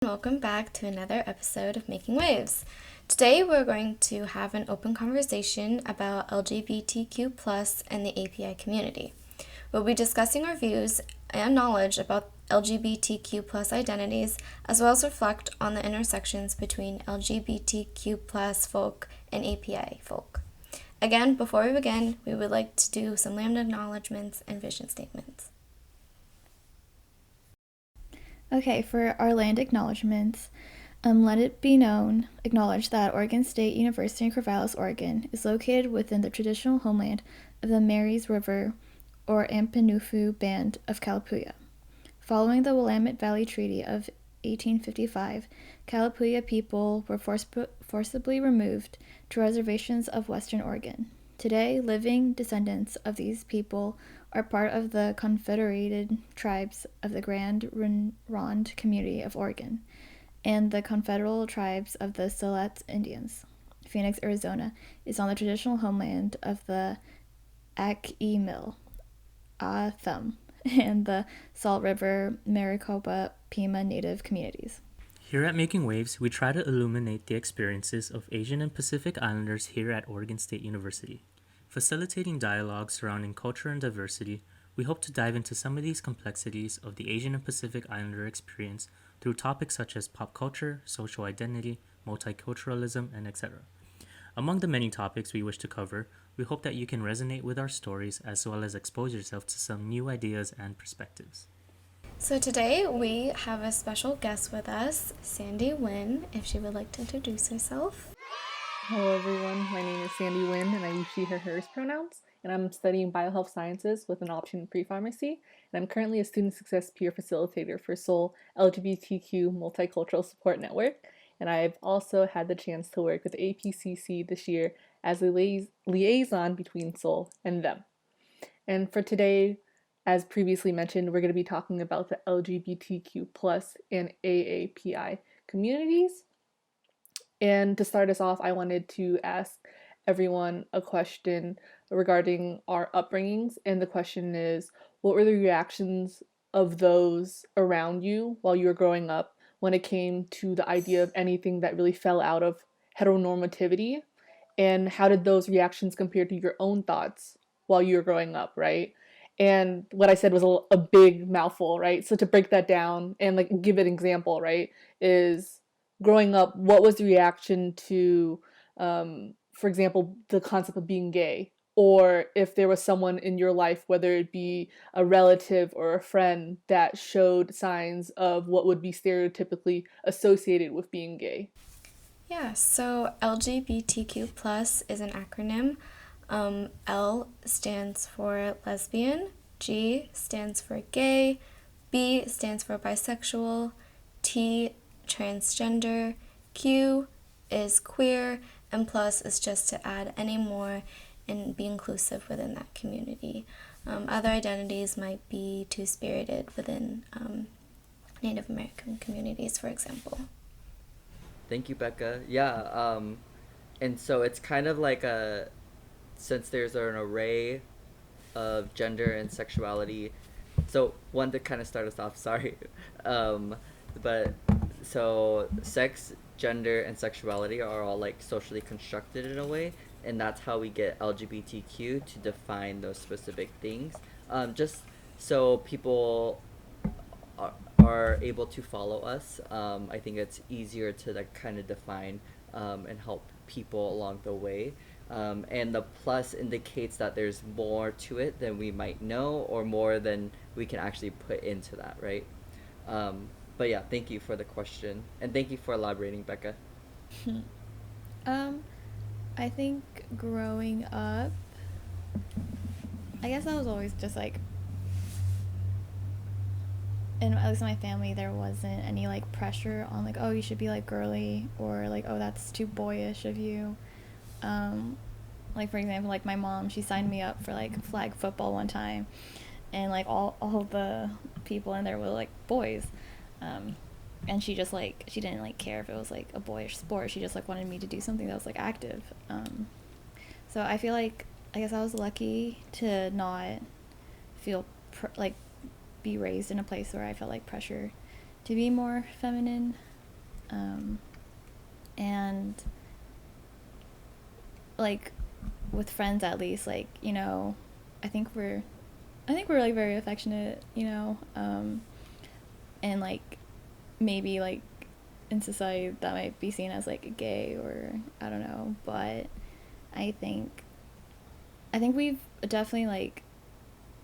Welcome back to another episode of Making Waves. Today we're going to have an open conversation about LGBTQ plus and the API community. We'll be discussing our views and knowledge about LGBTQ plus identities, as well as reflect on the intersections between LGBTQ plus folk and API folk. Again, before we begin, we would like to do some land acknowledgements and vision statements. Okay, for our land acknowledgements, let it be acknowledged that Oregon State University in Corvallis, Oregon, is located within the traditional homeland of the Marys River or Ampanufu Band of Kalapuya. Following the Willamette Valley Treaty of 1855, Kalapuya people were forcibly removed to reservations of Western Oregon. Today, living descendants of these people are part of the Confederated Tribes of the Grand Ronde Community of Oregon and the Confederal Tribes of the Siletz Indians. Phoenix, Arizona is on the traditional homeland of the Akimel, Thumb, and the Salt River, Maricopa, Pima Native communities. Here at Making Waves, we try to illuminate the experiences of Asian and Pacific Islanders here at Oregon State University. Facilitating dialogue surrounding culture and diversity, we hope to dive into some of these complexities of the Asian and Pacific Islander experience through topics such as pop culture, social identity, multiculturalism, and etc. Among the many topics we wish to cover, we hope that you can resonate with our stories as well as expose yourself to some new ideas and perspectives. So today we have a special guest with us, Sandy Wynn, if she would like to introduce herself. Hello everyone, my name is Sandy Wynn and I use she, her, hers pronouns, and I'm studying biohealth sciences with an option in pre-pharmacy, and I'm currently a student success peer facilitator for Seoul LGBTQ Multicultural Support Network, and I've also had the chance to work with APCC this year as a liaison between Seoul and them. And for today, as previously mentioned, we're going to be talking about the LGBTQ plus and AAPI communities. And to start us off, I wanted to ask everyone a question regarding our upbringings. And the question is, what were the reactions of those around you while you were growing up when it came to the idea of anything that really fell out of heteronormativity? And how did those reactions compare to your own thoughts while you were growing up, right? And what I said was a big mouthful, right? So to break that down and give an example, right, is growing up, what was the reaction to, for example, the concept of being gay? Or if there was someone in your life, whether it be a relative or a friend, that showed signs of what would be stereotypically associated with being gay. Yeah, so LGBTQ plus is an acronym. L stands for lesbian, G stands for gay, B stands for bisexual, T transgender, Q is queer, and plus is just to add any more and be inclusive within that community. Other identities might be two-spirited within Native American communities, for example. Thank you, Bekah. Yeah, and so it's kind of like since there's an array of gender and sexuality, so one to kind of start us off, sorry, but so sex, gender, and sexuality are all socially constructed in a way, and that's how we get LGBTQ to define those specific things, just so people are able to follow us. I think it's easier to kind of define and help people along the way, and the plus indicates that there's more to it than we might know, or more than we can actually put into that, right? But yeah, thank you for the question, and thank you for elaborating, Bekah. I think growing up, I guess I was always just in at least in my family, there wasn't any pressure on oh, you should be girly, or oh, that's too boyish of you. For example, my mom, she signed me up for flag football one time, and all the people in there were boys. And she just she didn't care if it was a boyish sport. She just wanted me to do something that was active. So I feel I guess I was lucky to not feel be raised in a place where I felt pressure to be more feminine. And like with friends, at least, like, you know, I think we're like very affectionate, you know, and like maybe like in society that might be seen as like gay, or I don't know, but I think we've definitely like,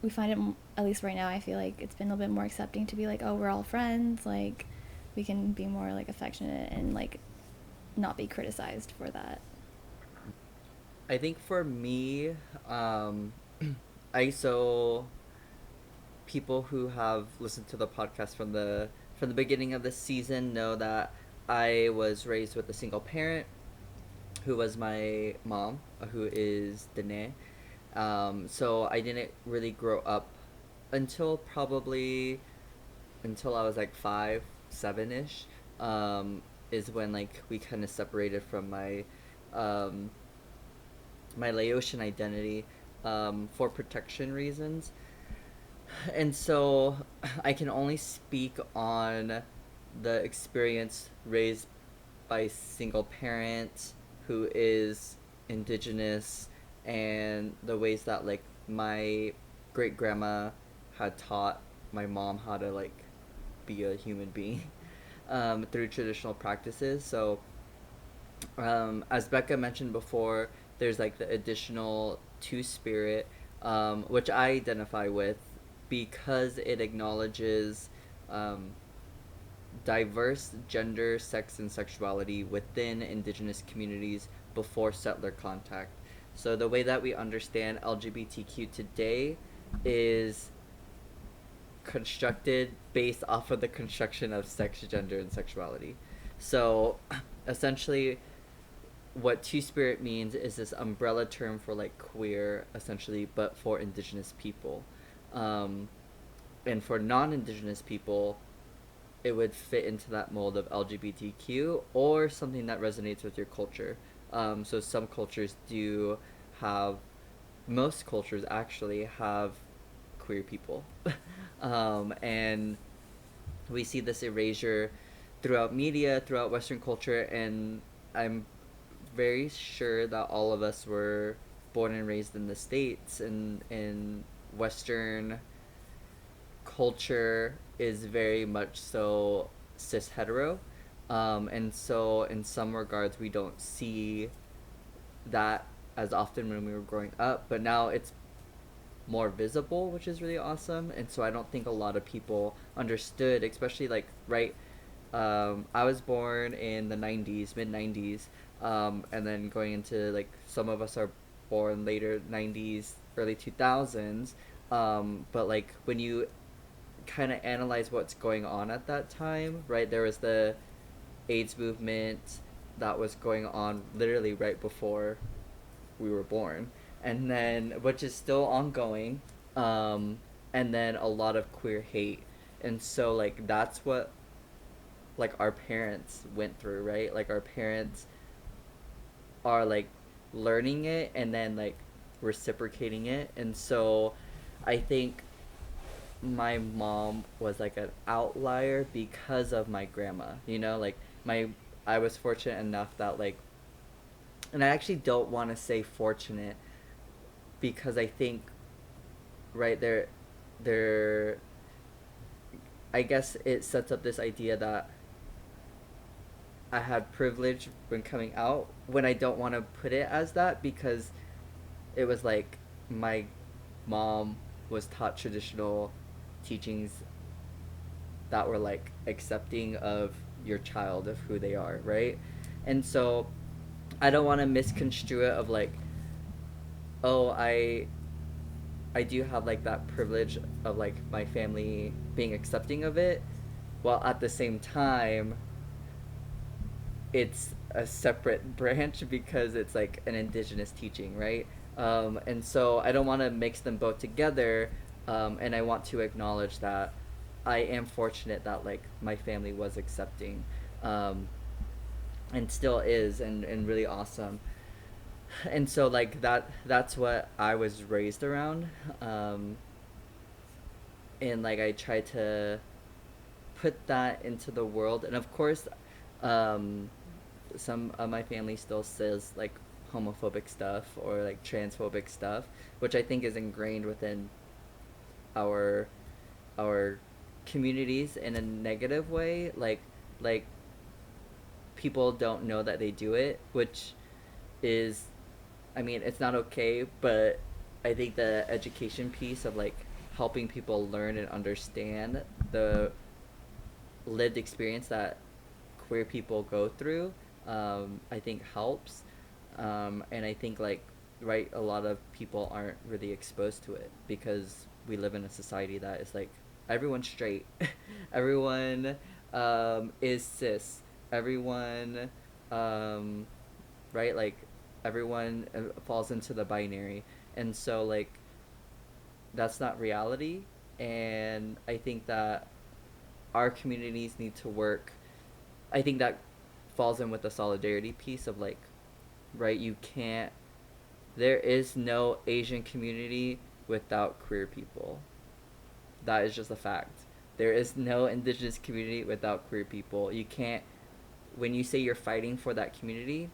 we find it, at least right now, I feel like it's been a little bit more accepting to be like, oh, we're all friends, like we can be more like affectionate and like not be criticized for that. I think for me, I so people who have listened to the podcast from the beginning of the season know that I was raised with a single parent, who was my mom, who is Dene. So I didn't really grow up until probably until I was like 5, 7 ish. Is when like we kind of separated from um, my Laotian identity, for protection reasons. And so I can only speak on the experience raised by a single parent who is indigenous, and the ways that like my great grandma had taught my mom how to like be a human being, through traditional practices. So, as Bekah mentioned before, there's like the additional two spirit, which I identify with because it acknowledges, um, diverse gender, sex, and sexuality within indigenous communities before settler contact. So the way that we understand LGBTQ today is constructed based off of the construction of sex, gender, and sexuality. So essentially, what Two Spirit means is this umbrella term for like queer, essentially, but for indigenous people. Um, and for non indigenous people, it would fit into that mold of LGBTQ or something that resonates with your culture. So some cultures do have, most cultures actually have queer people. And we see this erasure throughout media, throughout Western culture, and I'm very sure that all of us were born and raised in the States, and in Western culture is very much so cis hetero. And so in some regards we don't see that as often when we were growing up, but now it's more visible, which is really awesome. And so I don't think a lot of people understood, especially like right, I was born in the 90s, mid 90s, and then going into like some of us are born later 90s, early 2000s. But like when you kind of analyze what's going on at that time, right? There was the AIDS movement that was going on literally right before we were born, and then which is still ongoing, and then a lot of queer hate, and so like that's what like our parents went through, right? Like our parents are like learning it and then like reciprocating it, and so I think my mom was like an outlier because of my grandma, you know, like my I was fortunate enough that like, and I actually don't want to say fortunate because I think right there I guess it sets up this idea that I had privilege when coming out, when I don't want to put it as that, because it was like my mom was taught traditional teachings that were like accepting of your child, of who they are, right? And so I don't want to misconstrue it of like, oh, I do have like that privilege of like my family being accepting of it, while at the same time it's a separate branch because it's like an indigenous teaching, right? And so I don't want to mix them both together, and I want to acknowledge that I am fortunate that like my family was accepting, and still is, and really awesome. And so like that's what I was raised around, and like I try to put that into the world, and of course, um, some of my family still says like homophobic stuff or like transphobic stuff, which I think is ingrained within our our communities in a negative way. Like people don't know that they do it, which is, I mean, it's not okay, but I think the education piece of like helping people learn and understand the lived experience that queer people go through, I think helps. And I think like, right, a lot of people aren't really exposed to it because we live in a society that is like everyone's straight, everyone is cis, everyone, um, right, like everyone falls into the binary, and so like that's not reality. And I think that our communities need to work. I think that falls in with the solidarity piece of like, right, you can't, there is no Asian community without queer people. That is just a fact. There is no indigenous community without queer people. You can't, when you say you're fighting for that community,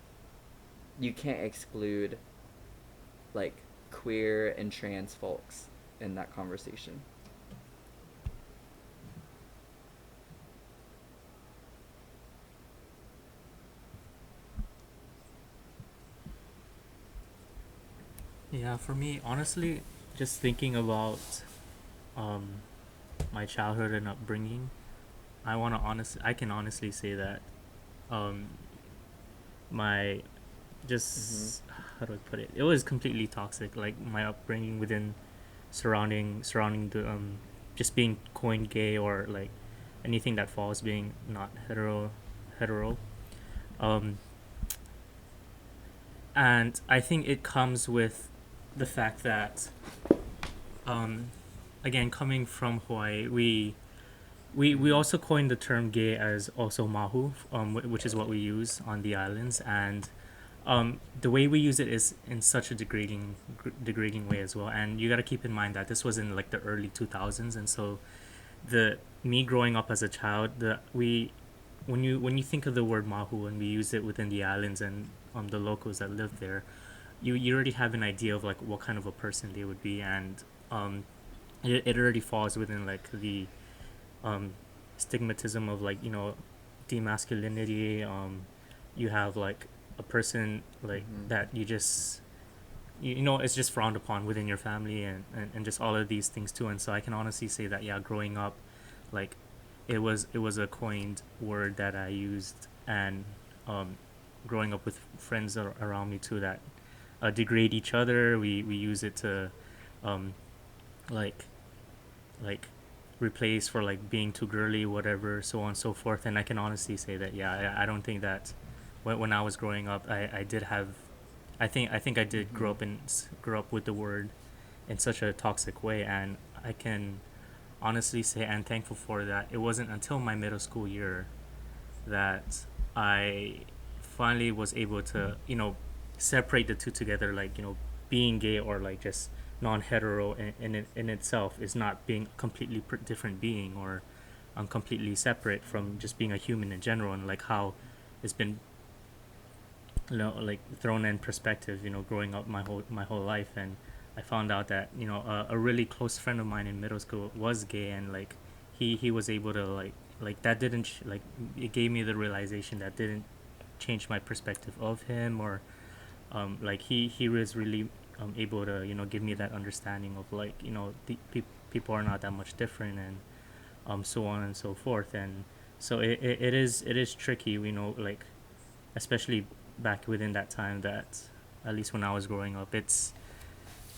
you can't exclude like queer and trans folks in that conversation. Yeah, for me, honestly, just thinking about um, my childhood and upbringing, I can honestly say that um, my Mm-hmm. just how do I put it? It was completely toxic. Like my upbringing within surrounding the just being coined gay or like anything that falls being not hetero. Um, and I think it comes with the fact that um, again, coming from Hawaii, we also coined the term gay as also mahu, which is what we use on the islands, and the way we use it is in such a degrading way as well. And you got to keep in mind that this was in like the early 2000s, and so the me growing up as a child, the we when you think of the word mahu and we use it within the islands and the locals that live there, you already have an idea of like what kind of a person they would be, and it already falls within like the um, stigmatism of like demasculinity. You have like a person like Mm-hmm. that you just you know it's just frowned upon within your family, and just all of these things too. And so I can honestly say that yeah, growing up, like it was a coined word that I used, and um, growing up with friends around me too that degrade each other. We use it to um, like like replace for like being too girly, whatever, so on and so forth. And I can honestly say that yeah, I don't think that when I was growing up, I did have, I think I did Mm-hmm. grow up with the word in such a toxic way, and I can honestly say and thankful for that. It wasn't until my middle school year that I finally was able to separate the two together, like being gay or like just non-hetero in itself is not being a completely different being or completely separate from just being a human in general, and like how it's been like thrown in perspective, growing up my whole life. And I found out that a really close friend of mine in middle school was gay, and like he was able to like that didn't like it gave me the realization that didn't change my perspective of him, or like he was really able to give me that understanding of like people are not that much different, and so on and so forth. And so it is tricky, like especially back within that time, that at least when I was growing up,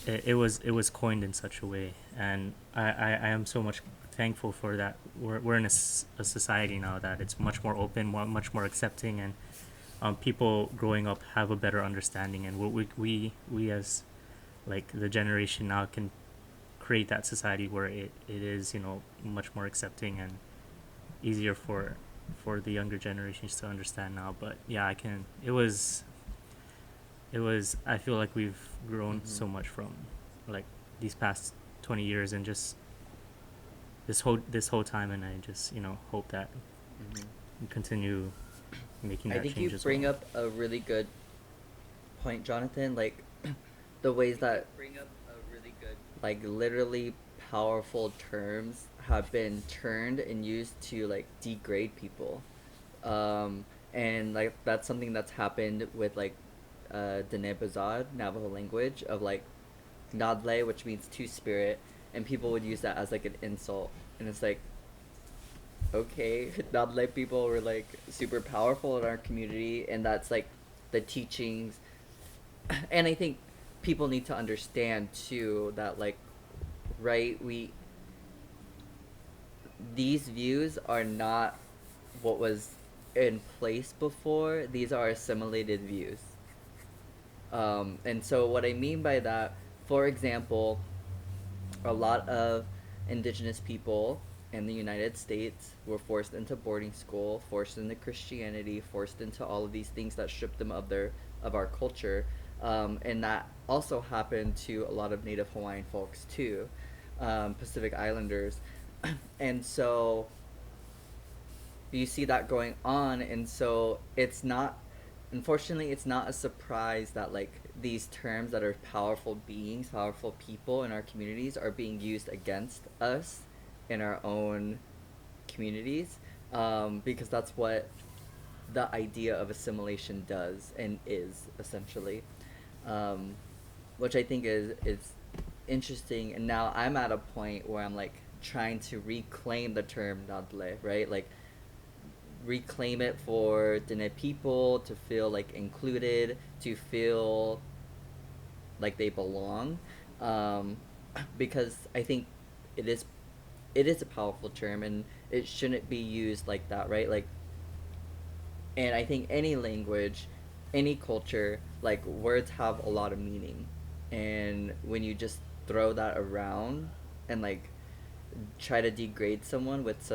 it was coined in such a way. And I am so much thankful for that. We're in a society now that it's much more open, much more accepting, and people growing up have a better understanding, and we as like the generation now can create that society where it is much more accepting and easier for the younger generations to understand now. But yeah, it was I feel like we've grown Mm-hmm. so much from like these past 20 years, and just this whole time. And I just hope that Mm-hmm. we continue making I that think change you as bring well. up a really good point, Jonathan. Like the ways that like literally powerful terms have been turned and used to like degrade people. And like that's something that's happened with like Dene Bazad Navajo language of like Nadle, which means two spirit, and people would use that as like an insult, and it's like, okay, Nadle people were like super powerful in our community, and that's like the teachings, and I think people need to understand too that like, right, these views are not what was in place before. These are assimilated views. And so what I mean by that, for example, a lot of indigenous people in the United States were forced into boarding school, forced into Christianity, forced into all of these things that stripped them of our culture, and that also happened to a lot of Native Hawaiian folks too, Pacific Islanders, and so you see that going on, and so it's not, unfortunately it's not a surprise that like these terms that are powerful beings, powerful people in our communities are being used against us in our own communities, because that's what the idea of assimilation does and is essentially, um, which I think is interesting. And now I'm at a point where I'm like trying to reclaim the term nadle, right? Like reclaim it for Dene people to feel like included, to feel like they belong, um, because I think it is it is a powerful term and it shouldn't be used like that, right? Like, and I think any language, any culture, like words have a lot of meaning, and when you just throw that around and like try to degrade someone with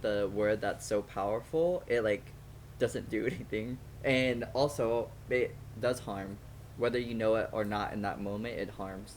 a word that's so powerful, it like doesn't do anything, and also it does harm, whether you know it or not in that moment. It harms.